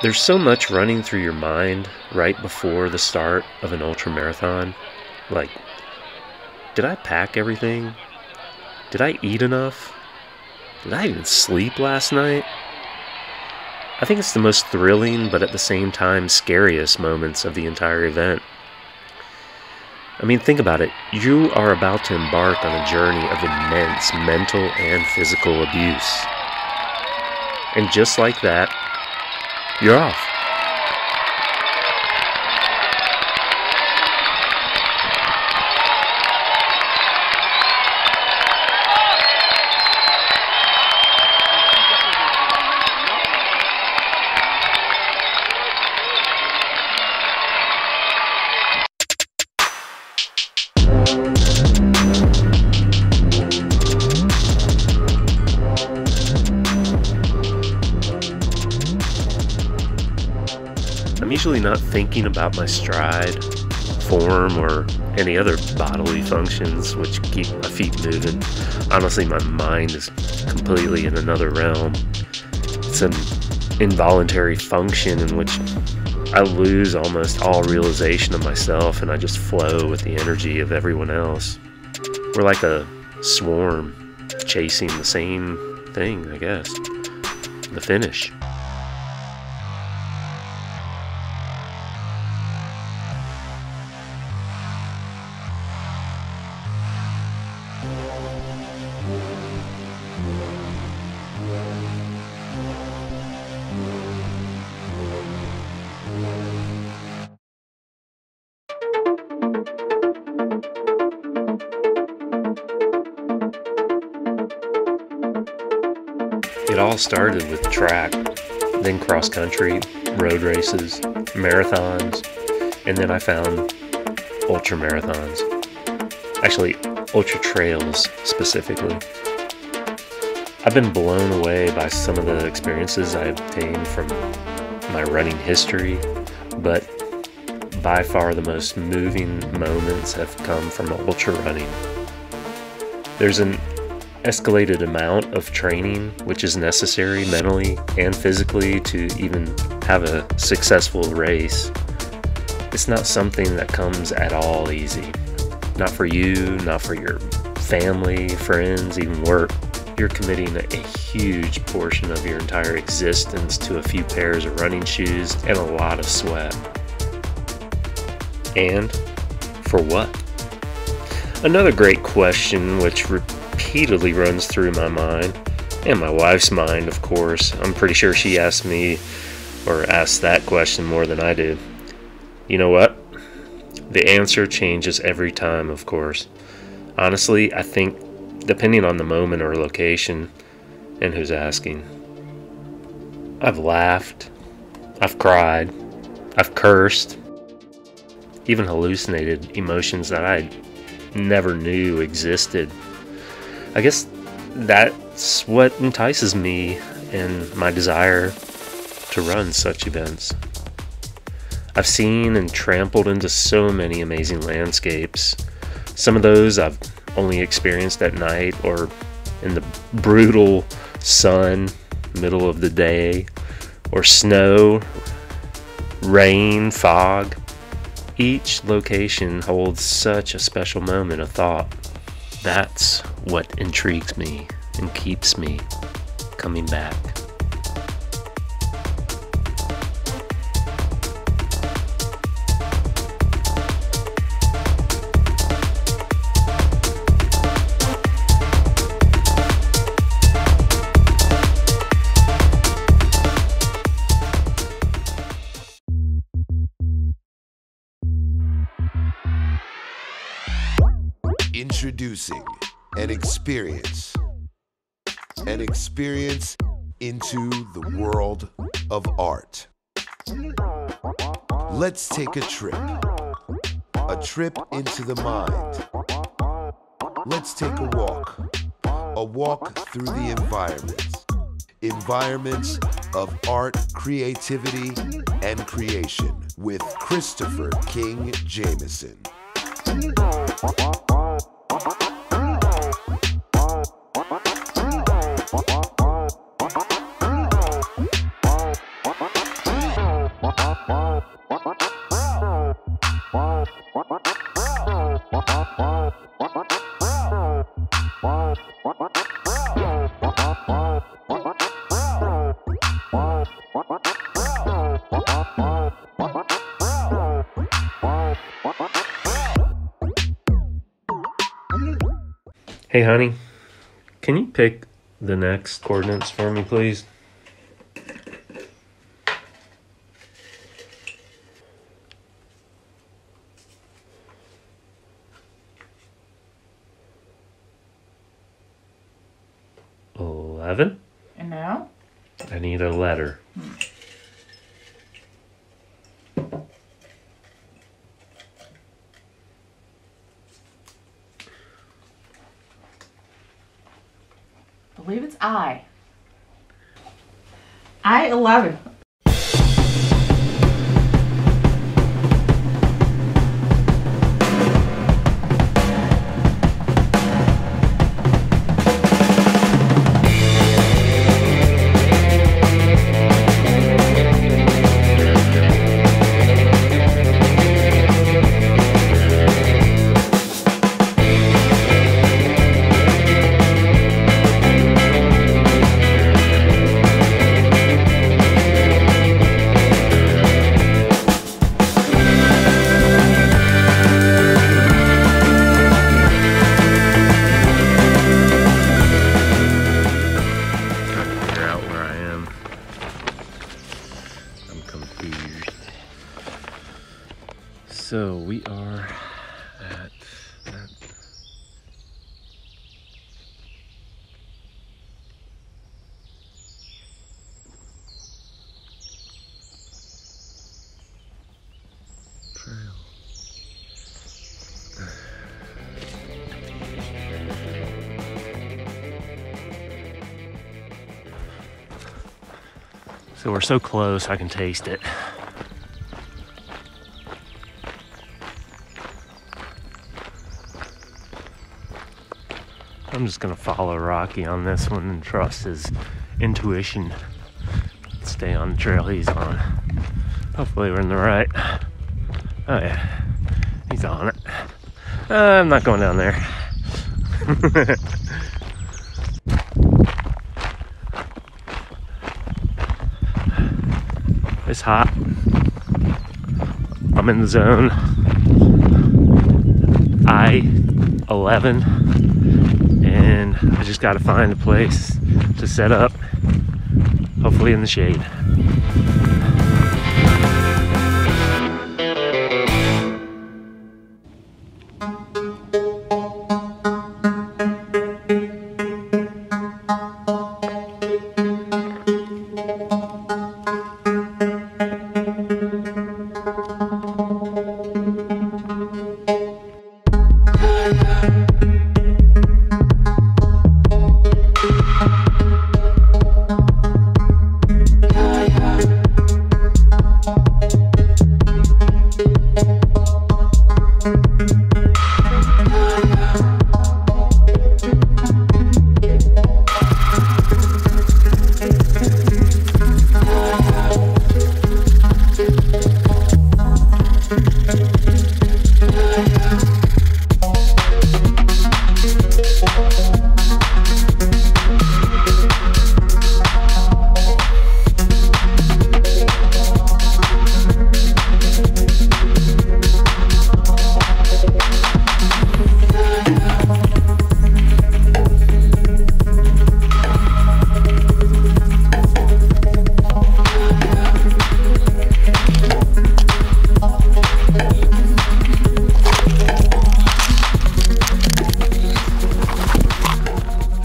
There's so much running through your mind right before the start of an ultra marathon. Like, did I pack everything? Did I eat enough? Did I even sleep last night? I think it's the most thrilling, but at the same time scariest moments of the entire event. I mean, think about it. You are about to embark on a journey of immense mental and physical abuse. And just like that, you're off. I'm usually not thinking about my stride, form, or any other bodily functions which keep my feet moving. Honestly, my mind is completely in another realm. It's an involuntary function in which I lose almost all realization of myself and I just flow with the energy of everyone else. We're like a swarm chasing the same thing, I guess. The finish. It all started with track, then cross country, road races, marathons, and then I found ultra marathons. Actually, ultra trails specifically. I've been blown away by some of the experiences I obtained from my running history, but by far the most moving moments have come from ultra running. There's an escalated amount of training which is necessary mentally and physically to even have a successful race. It's not something that comes at all easy. Not for you, not for your family, friends, even work. You're committing a huge portion of your entire existence to a few pairs of running shoes and a lot of sweat. And for what? Another great question which repeatedly runs through my mind, and my wife's mind, of course. I'm pretty sure she asked me or asked that question more than I did. You know what? The answer changes every time, of course. Honestly, I think depending on the moment or location and who's asking. I've laughed, I've cried, I've cursed, even hallucinated emotions that I never knew existed. I guess that's what entices me and my desire to run such events. I've seen and trampled into so many amazing landscapes. Some of those I've only experienced at night or in the brutal sun, middle of the day, or snow, rain, fog. Each location holds such a special moment of thought. That's what intrigues me and keeps me coming back. Introducing an experience into the world of art. Let's take a trip into the mind. Let's take a walk through the environments of art, creativity, and creation with Christopher King Jameson. Hey, honey, can you pick the next coordinates for me, please? And now? I need a letter. I believe it's I. I11. So we are at that. Trail. So we're so close, I can taste it. I'm just gonna follow Rocky on this one and trust his intuition. Stay on the trail he's on. Hopefully we're in the right. Oh yeah, he's on it. I'm not going down there. It's hot. I'm in the zone. I11. And I just got to find a place to set up, hopefully in the shade.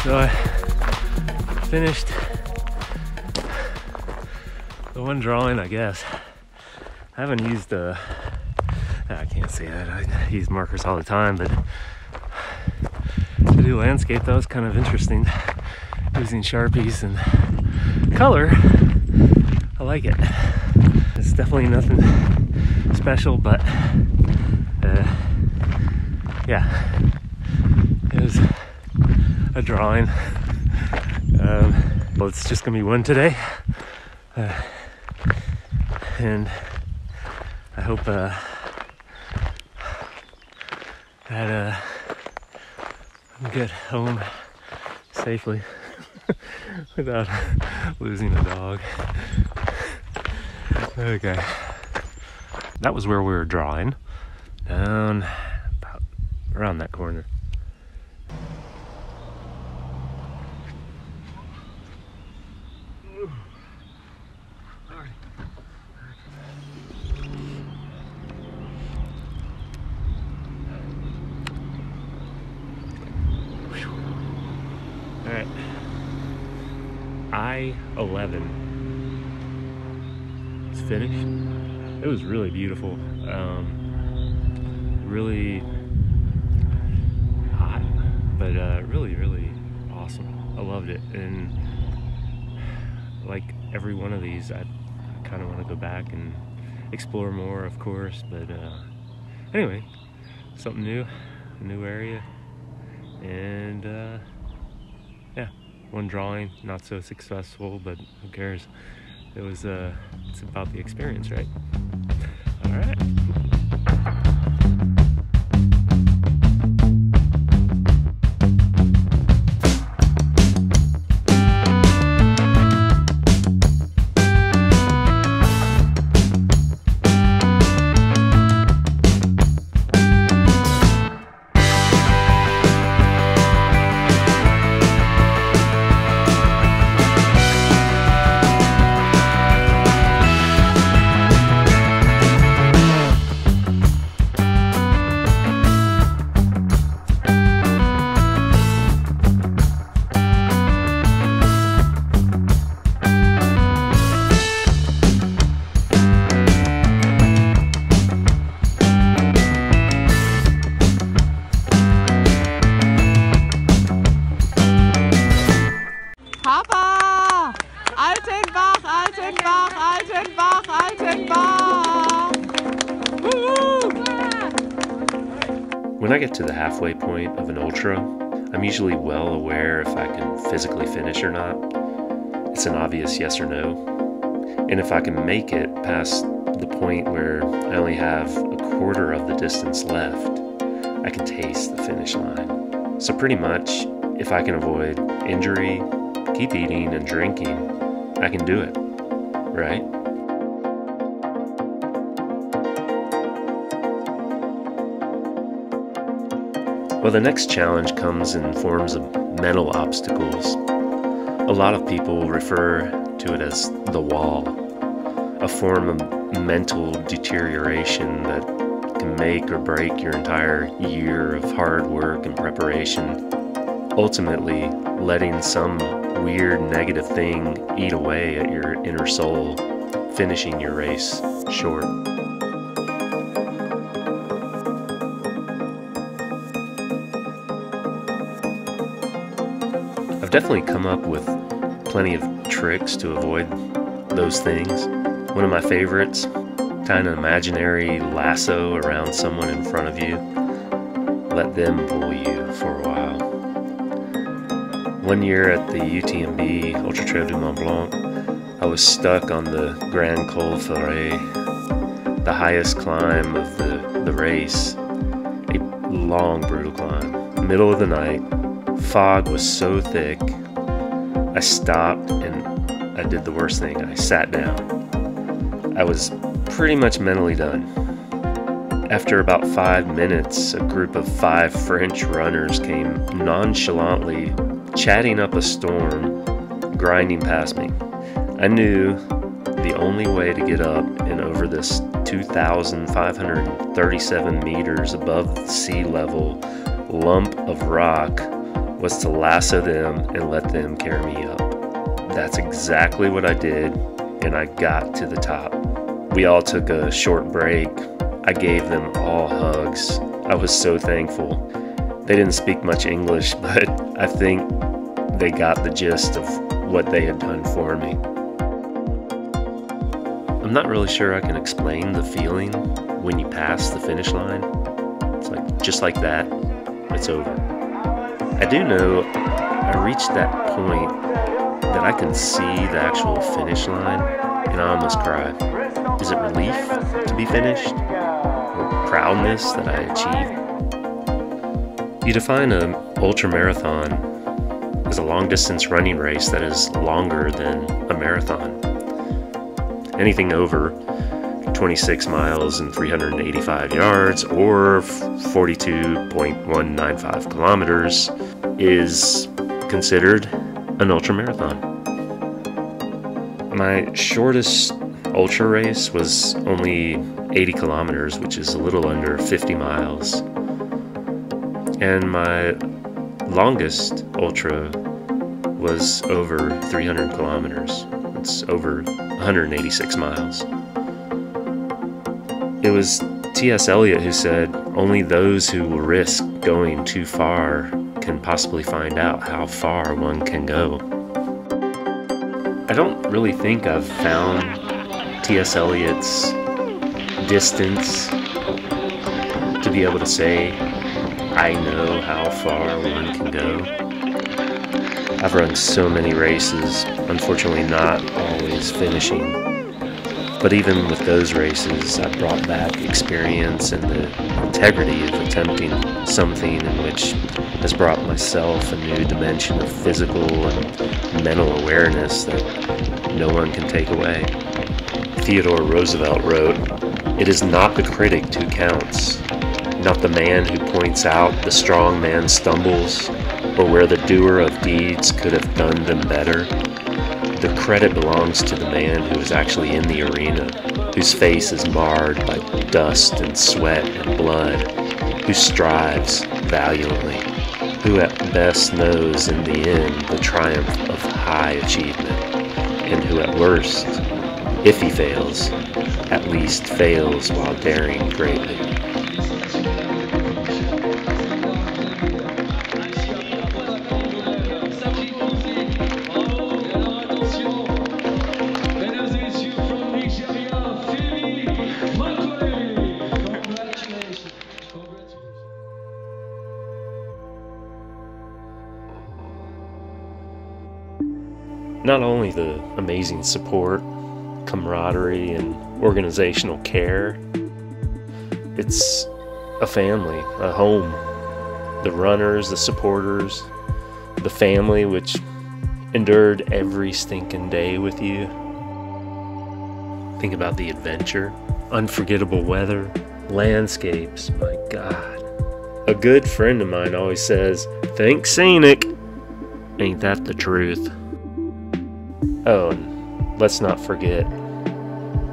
So I finished the one drawing, I guess. I haven't used I can't say that, I use markers all the time, but to do landscape, that was kind of interesting. Using Sharpies and color, I like it. It's definitely nothing special, but yeah, it was a drawing. Well, it's just gonna be one today, and I hope that I get home safely without losing a dog. Okay, that was where we were drawing, down about around that corner. Alright. I11. It's finished. It was really beautiful. Really hot, but really, really awesome. I loved it. And like every one of these, I kind of want to go back and explore more, of course. But anyway, something new, a new area. And yeah, one drawing, not so successful, but who cares? It was it's about the experience, right? All right. Papa! Altenbach, Altenbach, Altenbach, Altenbach! Woo! When I get to the halfway point of an ultra, I'm usually well aware if I can physically finish or not. It's an obvious yes or no. And if I can make it past the point where I only have a quarter of the distance left, I can taste the finish line. So pretty much, if I can avoid injury, keep eating and drinking, I can do it, right? Well, the next challenge comes in forms of mental obstacles. A lot of people refer to it as the wall, a form of mental deterioration that can make or break your entire year of hard work and preparation, ultimately letting some weird negative thing eat away at your inner soul, finishing your race short. I've definitely come up with plenty of tricks to avoid those things. One of my favorites, tie an imaginary lasso around someone in front of you. Let them pull you for a while. One year at the UTMB Ultra Trail du Mont Blanc, I was stuck on the Grand Col Ferret, the highest climb of the race, a long, brutal climb. Middle of the night, fog was so thick, I stopped and I did the worst thing. I sat down. I was pretty much mentally done. After about 5 minutes, a group of 5 French runners came nonchalantly chatting up a storm, grinding past me. I knew the only way to get up and over this 2,537 meters above sea level lump of rock was to lasso them and let them carry me up. That's exactly what I did, and I got to the top. We all took a short break. I gave them all hugs. I was so thankful. They didn't speak much English, but I think they got the gist of what they had done for me. I'm not really sure I can explain the feeling when you pass the finish line. It's like, just like that, it's over. I do know I reached that point that I can see the actual finish line and I almost cry. Is it relief to be finished? Or proudness that I achieved? You define an ultramarathon as a long-distance running race that is longer than a marathon. Anything over 26 miles and 385 yards or 42.195 kilometers is considered an ultramarathon. My shortest ultra race was only 80 kilometers, which is a little under 50 miles. And my longest ultra was over 300 kilometers. It's over 186 miles. It was T.S. Eliot who said, "Only those who will risk going too far can possibly find out how far one can go." I don't really think I've found T.S. Eliot's distance to be able to say, I know how far one can go. I've run so many races, unfortunately not always finishing. But even with those races, I brought back experience and the integrity of attempting something in which has brought myself a new dimension of physical and mental awareness that no one can take away. Theodore Roosevelt wrote, "It is not the critic who counts, not the man who points out the strong man's stumbles, or where the doer of deeds could have done them better. The credit belongs to the man who is actually in the arena, whose face is marred by dust and sweat and blood, who strives valiantly, who at best knows in the end the triumph of high achievement, and who at worst, if he fails, at least fails while daring greatly." Not only the amazing support, camaraderie, and organizational care, it's a family, a home. The runners, the supporters, the family which endured every stinking day with you. Think about the adventure, unforgettable weather, landscapes, my God. A good friend of mine always says, "Think scenic." Ain't that the truth? Oh, and let's not forget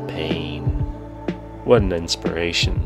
pain. What an inspiration.